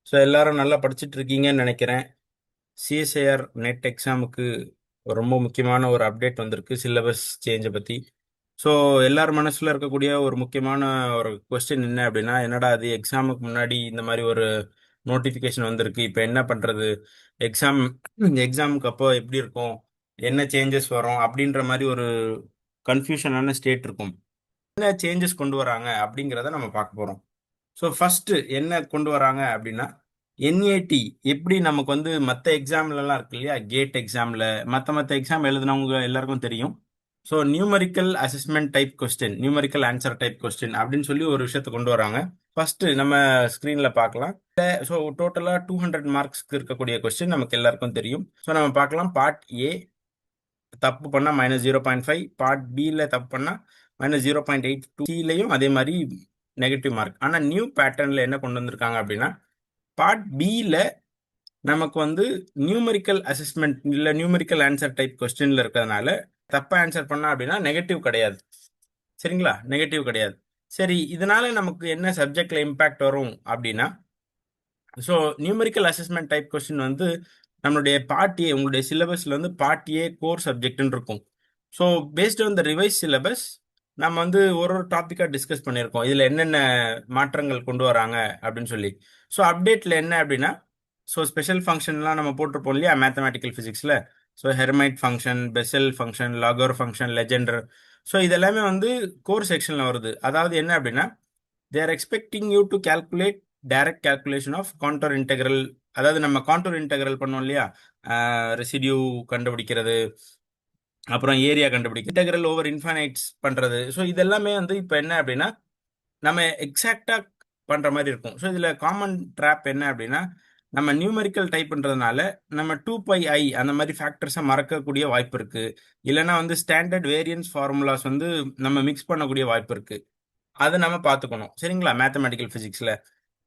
So எல்லாரும் நல்லா படிச்சுட்டு இருக்கீங்கன்னு நினைக்கிறேன். சிஎஸ்ஐஆர் நெட் எக்ஸாமுக்கு ரொம்ப முக்கியமான ஒரு அப்டேட் வந்திருக்கு சிலபஸ் சேஞ்சை பற்றி. ஸோ எல்லார் மனசில் இருக்கக்கூடிய ஒரு முக்கியமான ஒரு கொஸ்டின் என்ன அப்படின்னா, என்னடா அது எக்ஸாமுக்கு முன்னாடி இந்த மாதிரி ஒரு நோட்டிஃபிகேஷன் வந்திருக்கு, இப்போ என்ன பண்ணுறது, எக்ஸாம் எக்ஸாமுக்கு அப்போ எப்படி இருக்கும், என்ன சேஞ்சஸ் வரும் அப்படின்ற மாதிரி ஒரு கன்ஃபியூஷனான ஸ்டேட் இருக்கும். என்ன சேஞ்சஸ் கொண்டு வராங்க அப்படிங்கிறத நம்ம பார்க்க போகிறோம். ஸோ ஃபர்ஸ்ட் என்ன கொண்டு வராங்க அப்படின்னா, என்ஏடி எப்படி நமக்கு வந்து மற்ற எக்ஸாம்லலாம் இருக்கு இல்லையா, கேட் எக்ஸாமில் மற்ற எக்ஸாம் எழுதுனவங்க எல்லாருக்கும் தெரியும். So numerical assessment type question, numerical answer type question அப்படின்னு சொல்லி ஒரு விஷயத்தை கொண்டு வராங்க. ஃபர்ஸ்ட் நம்ம ஸ்க்ரீனில் பார்க்கலாம். ஸோ டோட்டலாக 200 மார்க்ஸ்க்கு இருக்கக்கூடிய கொஸ்டின் நமக்கு எல்லாருக்கும் தெரியும். ஸோ நம்ம பார்க்கலாம். பார்ட் ஏ தப்பு பண்ணால் -0.5, பார்ட் பியில் தப்பு பண்ணால் -0.8, சிலையும் அதே மாதிரி நெகட்டிவ் மார்க். ஆனால் நியூ பேட்டர்னில் என்ன கொண்டு வந்திருக்காங்க அப்படின்னா, பார்ட் பியில் நமக்கு வந்து நியூமரிக்கல் அசஸ்மெண்ட் இல்லை நியூமரிக்கல் ஆன்சர் டைப் கொஸ்டின்ல இருக்கிறதுனால தப்பாக ஆன்சர் பண்ணா அப்படின்னா நெகட்டிவ் கிடையாது. சரிங்களா, நெகட்டிவ் கிடையாது. சரி, இதனால நமக்கு என்ன சப்ஜெக்ட்ல இம்பாக்ட் வரும் அப்படின்னா, so numerical assessment type question வந்து நம்மளுடைய பார்ட் ஏ, உங்களுடைய சிலபஸ்ல வந்து பார்ட் ஏ கோர் சப்ஜெக்ட்னு இருக்கும். So based on the revise syllabus நம்ம வந்து ஒரு டாப்பிக்காக டிஸ்கஸ் பண்ணியிருக்கோம், இதில் என்னென்ன மாற்றங்கள் கொண்டு வராங்க அப்படின்னு சொல்லி. ஸோ அப்டேட்டில் என்ன அப்படின்னா, ஸோ ஸ்பெஷல் ஃபங்க்ஷன்லாம் நம்ம போட்டிருப்போம் இல்லையா மேத்தமேட்டிக்கல் ஃபிசிக்ஸில். So Hermite function, Bessel function, Laguerre function, Legendre, so இதெல்லாமே வந்து கோர் செக்ஷனில் வருது. அதாவது என்ன அப்படின்னா, they are expecting you to calculate direct calculation of contour integral. அதாவது நம்ம கான்டூர் இன்டெக்ரல் பண்ணோம் இல்லையா, ரெசிடியூ கண்டுபிடிக்கிறது, அப்புறம் ஏரியா கண்டுபிடிக்கிறது, இன்டெக்ரல் ஓவர் இன்ஃபைனைட்ஸ் பண்றது. ஸோ இதெல்லாமே வந்து இப்போ என்ன அப்படின்னா நம்ம எக்ஸாக்டா பண்ற மாதிரி இருக்கும். ஸோ இதுல காமன் ட்ராப் என்ன அப்படின்னா, நம்ம நியூமெரிக்கல் டைப்ன்றதுனால நம்ம 2πi அந்த மாதிரி ஃபேக்டர்ஸை மறக்கக்கூடிய வாய்ப்பு இருக்கு. இல்லைன்னா வந்து ஸ்டாண்டர்ட் வேரியன்ஸ் ஃபார்முலாஸ் வந்து நம்ம மிக்ஸ் பண்ணக்கூடிய வாய்ப்பு இருக்கு. அதை நம்ம பார்த்துக்கணும். சரிங்களா, மேத்தமெட்டிக்கல் ஃபிசிக்ஸில்.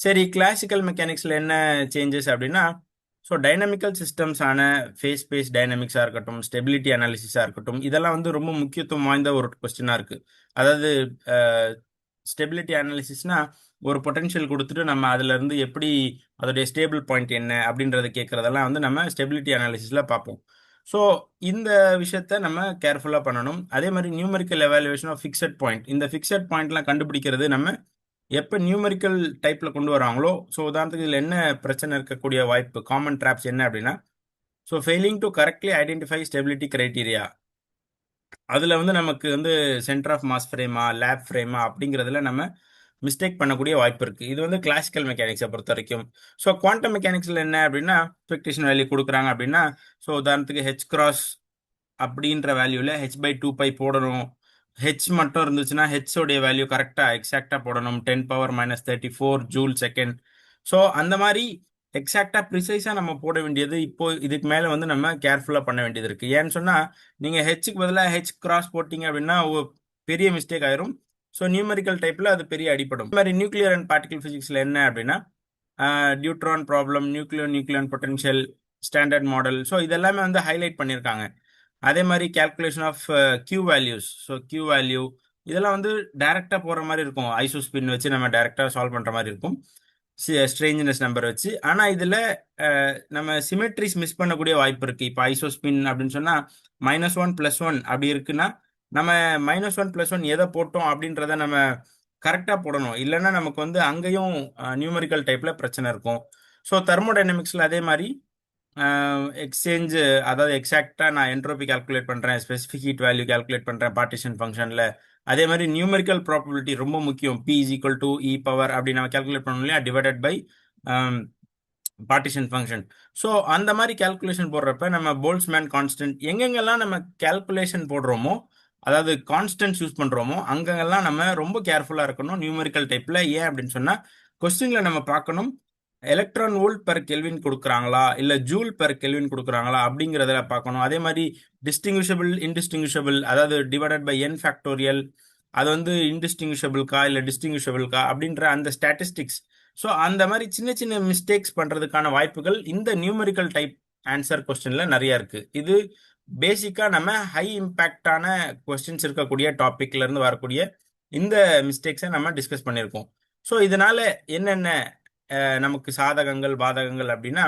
சரி, கிளாசிக்கல் மெக்கானிக்ஸில் என்ன சேஞ்சஸ் அப்படின்னா, ஸோ டைனமிக்கல் சிஸ்டம்ஸ் ஆன ஃபேஸ் ஸ்பேஸ் டைனமிக்ஸாக இருக்கட்டும், ஸ்டெபிலிட்டி அனாலிசிஸாக இருக்கட்டும், இதெல்லாம் வந்து ரொம்ப முக்கியத்துவம் வாய்ந்த ஒரு கொஸ்டினாக இருக்குது. அதாவது ஸ்டெபிலிட்டி அனாலிசிஸ்னா ஒரு பொட்டன்ஷியல் கொடுத்துட்டு நம்ம அதுலேருந்து எப்படி அதோடைய ஸ்டேபிள் பாயிண்ட் என்ன அப்படின்றத கேட்குறதெல்லாம் வந்து நம்ம ஸ்டெபிலிட்டி அனாலிசிஸில் பார்ப்போம். ஸோ இந்த விஷயத்த நம்ம கேர்ஃபுல்லாக பண்ணணும். அதே மாதிரி numerical evaluation of fixed point, இந்த ஃபிக்ஸட் பாயிண்ட்லாம் கண்டுபிடிக்கிறது நம்ம எப்போ நியூமரிக்கல் டைப்பில் கொண்டு வராங்களோ. ஸோ உதாரணத்துக்கு இதில் என்ன பிரச்சனை இருக்கக்கூடிய வாய்ப்பு, காமன் ட்ராப்ஸ் என்ன அப்படின்னா, so failing to correctly identify stability criteria, அதில் வந்து நமக்கு வந்து சென்டர் ஆஃப் மாஸ் ஃப்ரேமா லேப் ஃப்ரேமா அப்படிங்கிறதுல நம்ம மிஸ்டேக் பண்ணக்கூடிய வாய்ப்பு இருக்குது. இது வந்து கிளாசிக்கல் மெக்கானிக்ஸை பொறுத்த வரைக்கும். ஸோ குவாண்டம் மெக்கானிக்ஸில் என்ன அப்படின்னா, எக்ஸ்பெக்டேஷன் வேல்யூ கொடுக்குறாங்க அப்படின்னா, ஸோ உதாரணத்துக்கு ஹெச் கிராஸ் அப்படின்ற வேல்யூவில் h/2π போடணும். ஹெச் மட்டும் இருந்துச்சுன்னா ஹெச்சோடைய வேல்யூ கரெக்டாக எக்ஸாக்டாக போடணும், 10⁻34 ஜூல் செகண்ட். ஸோ அந்த மாதிரி எக்ஸாக்டாக ப்ரிசைஸாக நம்ம போட வேண்டியது இப்போ இதுக்கு மேலே வந்து நம்ம கேர்ஃபுல்லாக பண்ண வேண்டியது இருக்குது. ஏன்னு சொன்னால் நீங்கள் ஹெச்சுக்கு பதிலாக ஹெச் கிராஸ் போட்டிங்க அப்படின்னா பெரிய மிஸ்டேக் ஆயிரும். ஸோ நியூமரிக்கல் டைப்பில் அது பெரிய அடிப்படும். இந்த மாதிரி நியூக்ளியர் அண்ட் பார்ட்டிகல் ஃபிசிக்ஸில் என்ன அப்படின்னா, neutron problem, nucleon potential, standard model, so இதெல்லாமே வந்து ஹைலைட் பண்ணியிருக்காங்க. அதே மாதிரி calculation of Q values, so Q value இதெல்லாம் வந்து டைரெக்டாக போகிற மாதிரி இருக்கும். ஐசோஸ்பின் வச்சு நம்ம டைரெக்டாக சால்வ் பண்ணுற மாதிரி இருக்கும், ஸ்ட்ரேஞ்ச்னஸ் நம்பர் வச்சு. ஆனால் இதில் நம்ம சிமெட்ரிஸ் மிஸ் பண்ணக்கூடிய வாய்ப்பு இருக்குது. இப்போ ஐசோஸ்பின் அப்படின்னு சொன்னால் -1 +1 அப்படி இருக்குன்னா நம்ம -1 +1 எதை போட்டோம் அப்படின்றத நம்ம கரெக்டாக போடணும். இல்லைன்னா நமக்கு வந்து அங்கேயும் நியூமரிக்கல் டைப்பில் பிரச்சனை இருக்கும். ஸோ தெர்மோடைனமிக்ஸில் அதே மாதிரி எக்ஸ்சேஞ்ச், அதாவது எக்ஸாக்டாக நான் என்ட்ரோபி கால்குலேட் பண்ணுறேன், ஸ்பெசிஃபிக் ஹீட் வேல்யூ கால்குலேட் பண்ணுறேன் பார்ட்டிஷன் ஃபங்க்ஷனில். அதே மாதிரி நியூமரிக்கல் ப்ராபபிலிட்டி ரொம்ப முக்கியம். P = E பவர் அப்படி நம்ம கால்குலேட் பண்ணணும் இல்லையா, divided by partition function. So அந்த மாதிரி கால்குலேஷன் போடுறப்ப நம்ம போல்ட்ஸ்மேன் கான்ஸ்டன்ட் எங்கெங்கெல்லாம் நம்ம கால்குலேஷன் போடுறோமோ, அதாவது கான்ஸ்டன்ட்ஸ் யூஸ் பண்ணுறோமோ, அங்கெல்லாம் நம்ம ரொம்ப கேர்ஃபுல்லாக இருக்கணும் நியூமரிக்கல் டைப்பில். ஏன் அப்படின்னு சொன்னால் கொஸ்டினில் நம்ம பார்க்கணும் எலக்ட்ரான் வோல்ட் பெர் கெல்வின் கொடுக்குறாங்களா இல்லை ஜூல் பெர் கெல்வின் கொடுக்குறாங்களா அப்படிங்கிறத பார்க்கணும். அதே மாதிரி டிஸ்டிங்விஷபிள் இன்டிஸ்டிங்விஷபிள், அதாவது டிவைடட் பை n ஃபேக்டோரியல், அது வந்து இன்டிஸ்டிங்விஷபிள்கா இல்லை டிஸ்டிங்விஷபிள்கா அப்படின்ற அந்த ஸ்டாட்டிஸ்டிக்ஸ். ஸோ அந்த மாதிரி சின்ன சின்ன மிஸ்டேக்ஸ் பண்ணுறதுக்கான வாய்ப்புகள் இந்த நியூமரிக்கல் டைப் ஆன்சர் கொஸ்டினில் நிறைய இருக்குது. இது பேசிக்காக நம்ம ஹை இம்பேக்டான கொஸ்டின்ஸ் இருக்கக்கூடிய டாபிக்ல இருந்து வரக்கூடிய இந்த மிஸ்டேக்ஸை நம்ம டிஸ்கஸ் பண்ணியிருக்கோம். ஸோ இதனால என்னென்ன நமக்கு சாதகங்கள் பாதகங்கள் அப்படின்னா,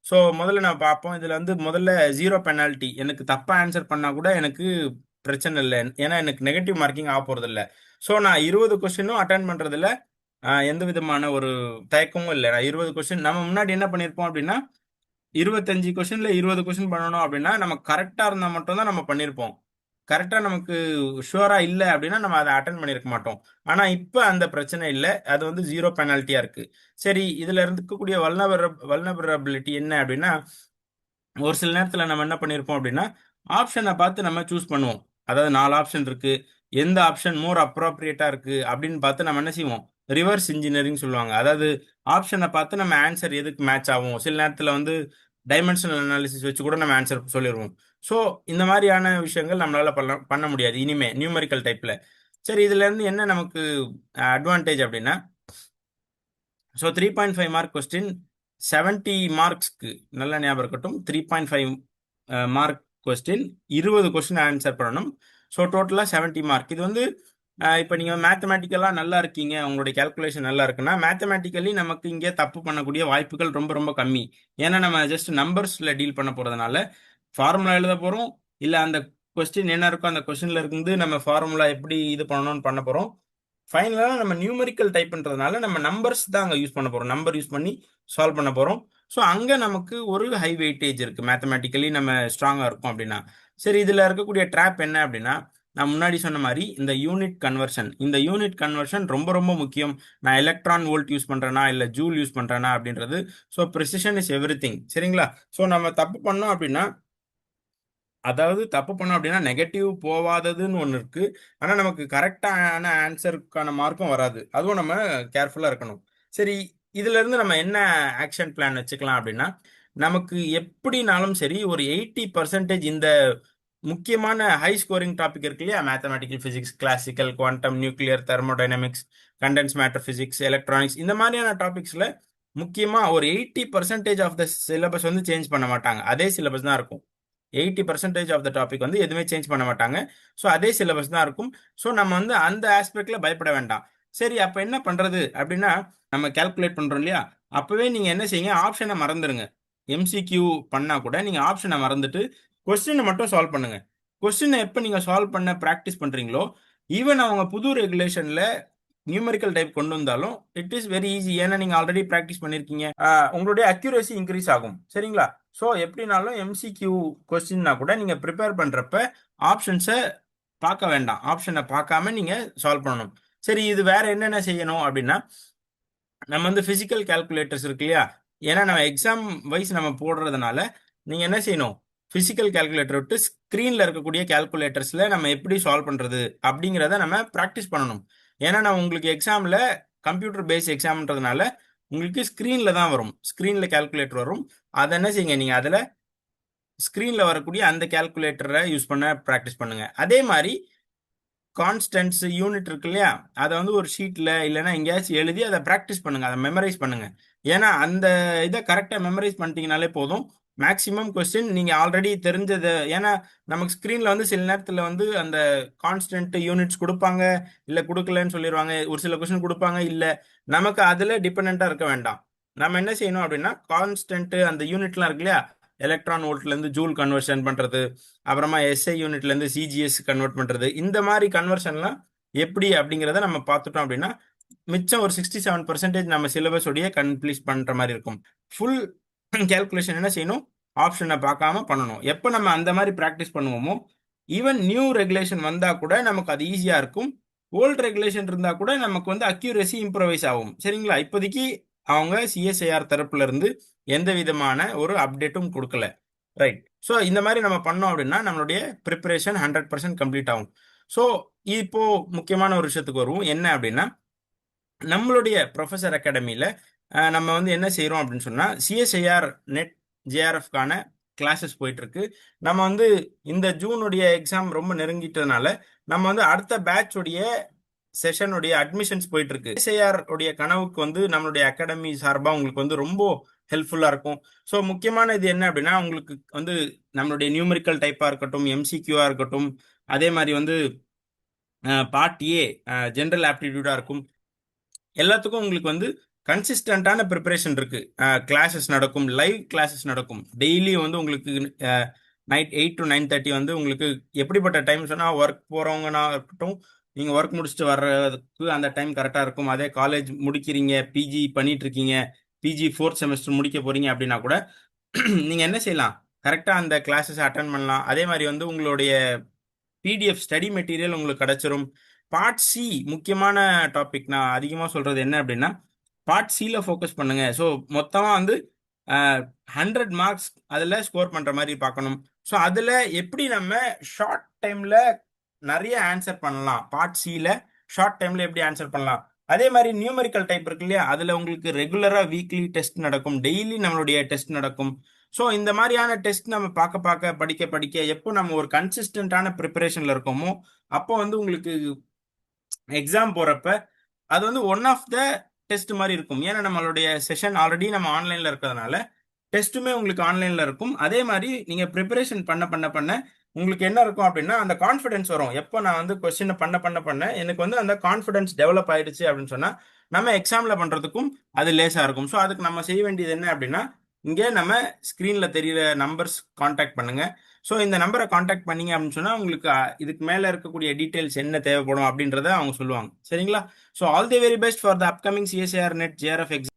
ஸோ முதல்ல நான் பார்ப்போம். இதில் வந்து முதல்ல ஜீரோ பெனால்ட்டி, எனக்கு தப்பாக ஆன்சர் பண்ணால் கூட எனக்கு பிரச்சனை இல்லை, ஏன்னா எனக்கு நெகட்டிவ் மார்க்கிங் ஆக போகிறது இல்லை. ஸோ நான் 20 கொஸ்டினும் அட்டன் பண்ணுறதுல எந்த விதமான ஒரு தயக்கமும் இல்லை. நான் 20 கொஸ்டின் நம்ம முன்னாடி என்ன பண்ணியிருப்போம் அப்படின்னா, 25 கொஸ்டின்ல 20 கொஸ்டின் பண்ணணும் அப்படின்னா நம்ம கரெக்டாக இருந்தால் மட்டும்தான் நம்ம பண்ணியிருப்போம். கரெக்டாக நமக்கு ஷுவரா இல்லை அப்படின்னா நம்ம அதை அட்டன் பண்ணியிருக்க மாட்டோம். ஆனால் இப்போ அந்த பிரச்சனை இல்லை, அது வந்து ஜீரோ பெனால்ட்டியாக இருக்கு. சரி, இதில் இருக்கக்கூடிய வல்னரபிலிட்டி என்ன அப்படின்னா, ஒரு சில நேரத்தில் நம்ம என்ன பண்ணியிருப்போம் அப்படின்னா, ஆப்ஷனை பார்த்து நம்ம சூஸ் பண்ணுவோம். அதாவது 4 ஆப்ஷன் இருக்கு, எந்த ஆப்ஷன் மோர் அப்ரோப்ரியேட்டா இருக்கு அப்படின்னு பார்த்து நம்ம என்ன செய்வோம், ரிவர்ஸ் இன்ஜினியரிங் சொல்லுவாங்க. அதாவது ஆப்ஷனை பார்த்து நம்ம ஆன்சர் எதுக்கு மேட்ச் ஆகும், சில நேரத்தில் வந்து டைமென்ஷனல் அனாலிசிஸ் வச்சு கூட நம்ம ஆன்சர் சொல்லிடுவோம். ஸோ இந்த மாதிரியான விஷயங்கள் நம்மளால பண்ண முடியாது இனிமே நியூமரிக்கல் டைப்ல. சரி, இதுல இருந்து என்ன நமக்கு அட்வான்டேஜ் அப்படின்னா, ஸோ 3.5 மார்க் கொஸ்டின் 70 மார்க்ஸ்க்கு, நல்லா ஞாபகம் இருக்கட்டும், 3.5 மார்க் கொஸ்டின் 20 கொஸ்டின் ஆன்சர் பண்ணணும். ஸோ டோட்டலாக 70 மார்க். இது வந்து இப்போ நீங்கள் மேத்தமேட்டிக்கலாக நல்லா இருக்கீங்க, உங்களுடைய கேல்குலேஷன் நல்லா இருக்குன்னா மேத்தமேட்டிக்கலி நமக்கு இங்கே தப்பு பண்ணக்கூடிய வாய்ப்புகள் ரொம்ப ரொம்ப கம்மி. ஏன்னா நம்ம ஜஸ்ட் நம்பர்ஸில் டீல் பண்ண போகிறதுனால ஃபார்முலா எழுத போகிறோம், இல்லை அந்த கொஸ்டின் என்ன இருக்கோ அந்த கொஸ்டின்ல இருந்து நம்ம ஃபார்முலா எப்படி இது பண்ணணும்னு பண்ண போகிறோம். ஃபைனலாக நம்ம நியூமரிக்கல் டைப்ன்றதுனால நம்ம நம்பர்ஸ் தான் அங்கே யூஸ் பண்ண போகிறோம், நம்பர் யூஸ் பண்ணி சால்வ் பண்ண போகிறோம். ஸோ அங்கே நமக்கு ஒரு ஹை வெயிட்டேஜ் இருக்குது, மேத்தமேட்டிக்கலி நம்ம ஸ்ட்ராங்காக இருக்கும் அப்படின்னா. சரி, இதில் இருக்கக்கூடிய ட்ராப் என்ன அப்படின்னா, நான் முன்னாடி சொன்ன மாதிரி இந்த யூனிட் கன்வர்ஷன் ரொம்ப ரொம்ப முக்கியம். நான் எலக்ட்ரான் வோல்ட் யூஸ் பண்ணுறேனா இல்லை ஜூல் யூஸ் பண்ணுறேனா அப்படின்றது. So precision is every thing. சரிங்களா? ஸோ நம்ம தப்பு பண்ணோம் அப்படின்னா, அதாவது தப்பு பண்ணோம் அப்படின்னா நெகட்டிவ் போவாததுன்னு ஒன்று இருக்கு, ஆனால் நமக்கு கரெக்டான ஆன்சருக்கான மார்க்கும் வராது. அதுவும் நம்ம கேர்ஃபுல்லாக இருக்கணும். சரி, இதுல இருந்து நம்ம என்ன ஆக்ஷன் பிளான் வச்சுக்கலாம் அப்படின்னா, நமக்கு எப்படினாலும் சரி ஒரு 80% இந்த முக்கியமான ஹை ஸ்கோரிங் டாபிக் இருக்கு இல்லையா, mathematical physics, classical, quantum, nuclear, thermodynamics, condense matter physics, electronics, இந்த மாதிரியான டாபிக்ஸ்ல முக்கியமா ஒரு 80% ஆஃப் த சிலபஸ் வந்து சேஞ்ச் பண்ண மாட்டாங்க, அதே சிலபஸ் தான் இருக்கும். 80% ஆஃப் த டாபிக் வந்து எதுவுமே சேஞ்ச் பண்ண மாட்டாங்க. ஸோ அதே சிலபஸ் தான் இருக்கும். ஸோ நம்ம வந்து அந்த ஆஸ்பெக்ட்ல பயப்பட வேண்டாம். சரி, அப்போ என்ன பண்றது அப்படின்னா, நம்ம கால்குலேட் பண்றோம் இல்லையா, அப்பவே நீங்க என்ன செய்யுங்க, ஆப்ஷனை மறந்துடுங்க. எம்சிக்யூ பண்ணா கூட நீங்க ஆப்ஷனை மறந்துட்டு கொஸ்டினை மட்டும் சால்வ் பண்ணுங்க. கொஸ்டினை எப்போ நீங்க சால்வ் பண்ண ப்ராக்டிஸ் பண்றீங்களோ, ஈவன் அவங்க புது ரெகுலேஷன்ல நியூமெரிக்கல் டைப் கொண்டு வந்தாலும் இட் இஸ் வெரி ஈஸி. ஏன்னா நீங்க ஆல்ரெடி ப்ராக்டிஸ் பண்ணிருக்கீங்க, உங்களுடைய அக்யூரசி இன்க்ரீஸ் ஆகும். சரிங்களா? ஸோ எப்படினாலும் எம்சிக்யூ கொஸ்டின்னா கூட நீங்க ப்ரிப்பேர் பண்றப்ப ஆப்ஷன்ஸை பார்க்க வேண்டாம், ஆப்ஷனை பார்க்காம நீங்க சால்வ் பண்ணணும். சரி, இது வேற என்னென்ன செய்யணும் அப்படின்னா, நம்ம வந்து பிசிக்கல் கால்குலேட்டர்ஸ் இருக்கு இல்லையா, ஏன்னா நம்ம எக்ஸாம் வைஸ் நம்ம போடுறதுனால நீங்க என்ன செய்யணும், பிசிக்கல் கால்குலேட்டர் விட்டு ஸ்க்ரீன்ல இருக்கக்கூடிய கால்குலேட்டர்ஸ்ல நம்ம எப்படி சால்வ் பண்றது அப்படிங்கிறத நம்ம ப்ராக்டிஸ் பண்ணணும். ஏன்னா நான் உங்களுக்கு எக்ஸாம்ல கம்ப்யூட்டர் பேஸ் எக்ஸாம்ன்றதுனால உங்களுக்கு ஸ்க்ரீன்ல தான் வரும், ஸ்க்ரீன்ல கால்குலேட்டர் வரும். அதை என்ன செய்யுங்க, நீங்க அதில் ஸ்க்ரீன்ல வரக்கூடிய அந்த கால்குலேட்டரை யூஸ் பண்ண ப்ராக்டிஸ் பண்ணுங்க. அதே மாதிரி கான்ஸ்டன்ட்ஸ் யூனிட் இருக்கு இல்லையா, அதை வந்து ஒரு ஷீட்ல இல்லைன்னா எங்கேயாச்சும் எழுதி அதை ப்ராக்டிஸ் பண்ணுங்க, அதை மெமரைஸ் பண்ணுங்க. ஏன்னா அந்த இதை கரெக்டாக மெமரைஸ் பண்ணிட்டீங்கனாலே போதும், மேக்ஸிமம் கொஸ்டின் நீங்க ஆல்ரெடி தெரிஞ்சது. ஏன்னா நமக்கு ஸ்க்ரீன்ல வந்து சில நேரத்தில் வந்து அந்த கான்ஸ்டன்ட் யூனிட்ஸ் கொடுப்பாங்க, இல்லை கொடுக்கலன்னு சொல்லிடுவாங்க, ஒரு சில கொஸ்டின் கொடுப்பாங்க, இல்லை நமக்கு அதில் டிபெண்ட்டாக இருக்க வேண்டாம். நம்ம என்ன செய்யணும் அப்படின்னா, கான்ஸ்டன்ட் அந்த யூனிட்லாம் இருக்கு இல்லையா, எலக்ட்ரான் வோல்ட்ல இருந்து ஜூல் கன்வர்ஷன் பண்றது, அப்புறமா எஸ்ஐ யூனிட்ல இருந்து சிஜிஎஸ் கன்வெர்ட் பண்றது, இந்த மாதிரி கன்வர்ஷன்லாம் எப்படி அப்படிங்கிறத நம்ம பார்த்துட்டோம் அப்படின்னா மிச்சம் ஒரு 67% நம்ம சிலபஸ் உடைய கம்ப்ளீட் பண்ற மாதிரி இருக்கும். ஃபுல் கேல்குலேஷன் என்ன செய்யணும், ஆப்ஷனை பார்க்காம பண்ணணும். எப்போ நம்ம அந்த மாதிரி ப்ராக்டிஸ் பண்ணுவோமோ, ஈவன் நியூ ரெகுலேஷன் வந்தா கூட நமக்கு அது ஈஸியா இருக்கும். ஓல்டு ரெகுலேஷன் இருந்தா கூட நமக்கு வந்து அக்யூரசி இம்ப்ரவைஸ் ஆகும். சரிங்களா? இப்போதைக்கு அவங்க சிஎஸ்ஐஆர் தரப்புல இருந்து எந்த விதமான ஒரு அப்டேட்டும் கொடுக்கல. ரைட். ஸோ இந்த மாதிரி நம்ம பண்ணோம் அப்படின்னா நம்மளுடைய ப்ரிப்பரேஷன் 100% கம்ப்ளீட் ஆகும். ஸோ இப்போ முக்கியமான ஒரு விஷயத்துக்கு வருவோம். என்ன அப்படின்னா, நம்மளுடைய ப்ரொஃபஸர் அகாடமியில் நம்ம வந்து என்ன செய்கிறோம் அப்படின்னு சொன்னால், சிஎஸ்ஐஆர் நெட் ஜேஆர்எஃப்கான கிளாஸஸ் போயிட்டு இருக்கு. நம்ம வந்து இந்த ஜூனுடைய எக்ஸாம் ரொம்ப நெருங்கிட்டதுனால நம்ம வந்து அடுத்த பேட்சுடைய செஷனுடைய அட்மிஷன்ஸ் போயிட்டு இருக்கு. சிஎஸ்ஐஆர் உடைய கனவுக்கு வந்து நம்மளுடைய அகாடமி சார்பாக உங்களுக்கு வந்து ரொம்ப ஹெல்ப்ஃபுல்லாக இருக்கும். ஸோ முக்கியமான இது என்ன அப்படின்னா, உங்களுக்கு வந்து நம்மளுடைய நியூமெரிக்கல் டைப்பாக இருக்கட்டும், எம்சிக்யூவாக இருக்கட்டும், அதே மாதிரி வந்து பார்ட் ஏ ஜென்ரல் ஆப்டிடியூடாக இருக்கும், எல்லாத்துக்கும் உங்களுக்கு வந்து கன்சிஸ்டன்டான ப்ரிப்பரேஷன் இருக்கு. கிளாஸஸ் நடக்கும், லைவ் கிளாஸஸ் நடக்கும் டெய்லி வந்து உங்களுக்கு. நைட் 8 to 9:30 வந்து உங்களுக்கு எப்படிப்பட்ட டைம் சொன்னால், ஒர்க் போகிறவங்கன்னா இருக்கட்டும், நீங்கள் ஒர்க் முடிச்சுட்டு வர்றதுக்கு அந்த டைம் கரெக்டாக இருக்கும். அதே காலேஜ் முடிக்கிறீங்க, பிஜி பண்ணிட்டு இருக்கீங்க, பிஜி 4th செமஸ்டர் முடிக்க போறீங்க அப்படின்னா கூட நீங்கள் என்ன செய்யலாம், கரெக்டாக அந்த கிளாஸஸ் அட்டன் பண்ணலாம். அதே மாதிரி வந்து உங்களுடைய பிடிஎஃப் ஸ்டடி மெட்டீரியல் உங்களுக்கு கிடைச்சிரும். பார்ட் சி முக்கியமான டாபிக். நான் அதிகமாக சொல்றது என்ன அப்படின்னா, பார்ட் சியில் ஃபோக்கஸ் பண்ணுங்க. ஸோ மொத்தமாக வந்து 100 மார்க்ஸ் அதில் ஸ்கோர் பண்ணுற மாதிரி பார்க்கணும். ஸோ அதில் எப்படி நம்ம ஷார்ட் டைமில் நிறைய ஆன்சர் பண்ணலாம், பார்ட் சியில் ஷார்ட் டைமில் எப்படி ஆன்சர் பண்ணலாம். அதே மாதிரி நியூமெரிக்கல் டைப் இருக்கு இல்லையா, அதில் உங்களுக்கு ரெகுலராக வீக்லி டெஸ்ட் நடக்கும், டெய்லி நம்மளுடைய டெஸ்ட் நடக்கும். ஸோ இந்த மாதிரியான டெஸ்ட் நம்ம பார்க்க பார்க்க படிக்க படிக்க எப்போ நம்ம ஒரு கன்சிஸ்டன்டான ப்ரிப்பரேஷனில் இருக்கோமோ, அப்போ வந்து உங்களுக்கு எக்ஸாம் போகிறப்ப அது வந்து ஒன் ஆஃப் த டெஸ்ட் மாதிரி இருக்கும். ஏன்னா நம்மளுடைய செஷன் ஆல்ரெடி நம்ம ஆன்லைனில் இருக்கிறதுனால டெஸ்ட்டுமே உங்களுக்கு ஆன்லைனில் இருக்கும். அதே மாதிரி நீங்கள் ப்ரிப்பரேஷன் பண்ண பண்ண பண்ண உங்களுக்கு என்ன இருக்கும் அப்படின்னா, அந்த கான்ஃபிடன்ஸ் வரும். எப்போ நான் வந்து கொஸ்டினை பண்ண பண்ண பண்ண எனக்கு வந்து அந்த கான்ஃபிடன்ஸ் டெவலப் ஆயிடுச்சு அப்படின்னு சொன்னால், நம்ம எக்ஸாமில் பண்ணுறதுக்கும் அது லேசாக இருக்கும். ஸோ அதுக்கு நம்ம செய்ய வேண்டியது என்ன அப்படின்னா, இங்கே நம்ம ஸ்க்ரீனில் தெரிகிற நம்பர்ஸ் காண்டாக்ட் பண்ணுங்க. ஸோ இந்த நம்பரை காண்டாக்ட் பண்ணீங்க அப்படின்னு சொன்னால் உங்களுக்கு இதுக்கு மேலே இருக்கக்கூடிய டீட்டெயில்ஸ் என்ன தேவைப்படும் அப்படின்றத அவங்க சொல்லுவாங்க. சரிங்களா? So all the very best for the upcoming CSIR net JRF exam.